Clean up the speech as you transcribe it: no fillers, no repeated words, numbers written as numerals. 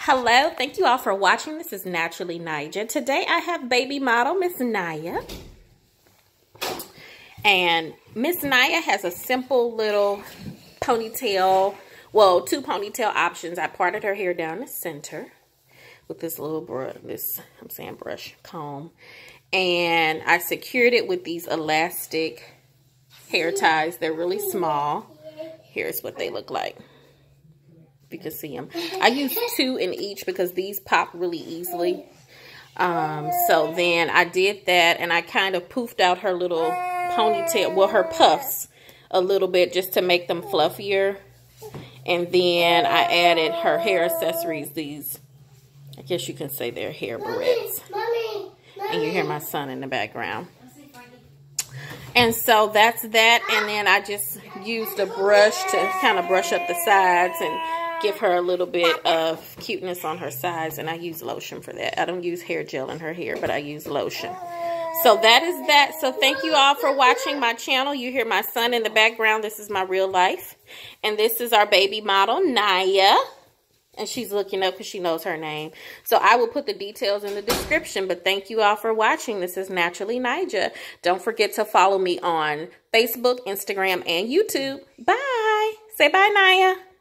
Hello, thank you all for watching. This is Naturally Nija. Today I have baby model Miss Naya. And Miss Naya has a simple little ponytail, well, two ponytail options. I parted her hair down the center with this little brush comb. And I secured it with these elastic hair ties. They're really small. Here's what they look like. You can see them. I use 2 in each because these pop really easily. So then I did that, and I kind of poofed out her little ponytail, well, her puffs a little bit just to make them fluffier. And then I added her hair accessories, these, I guess you can say they're hair barrettes. And you hear my son in the background. And so that's that, and then I just used a brush to kind of brush up the sides and give her a little bit of cuteness on her sides, and I use lotion for that. I don't use hair gel in her hair, but I use lotion. So that is that. So thank you all for watching my channel. You hear my son in the background. This is my real life. And this is our baby model, Naya. And she's looking up because she knows her name. So I will put the details in the description. But thank you all for watching. This is Naturally Nija. Don't forget to follow me on Facebook, Instagram, and YouTube. Bye. Say bye, Naya.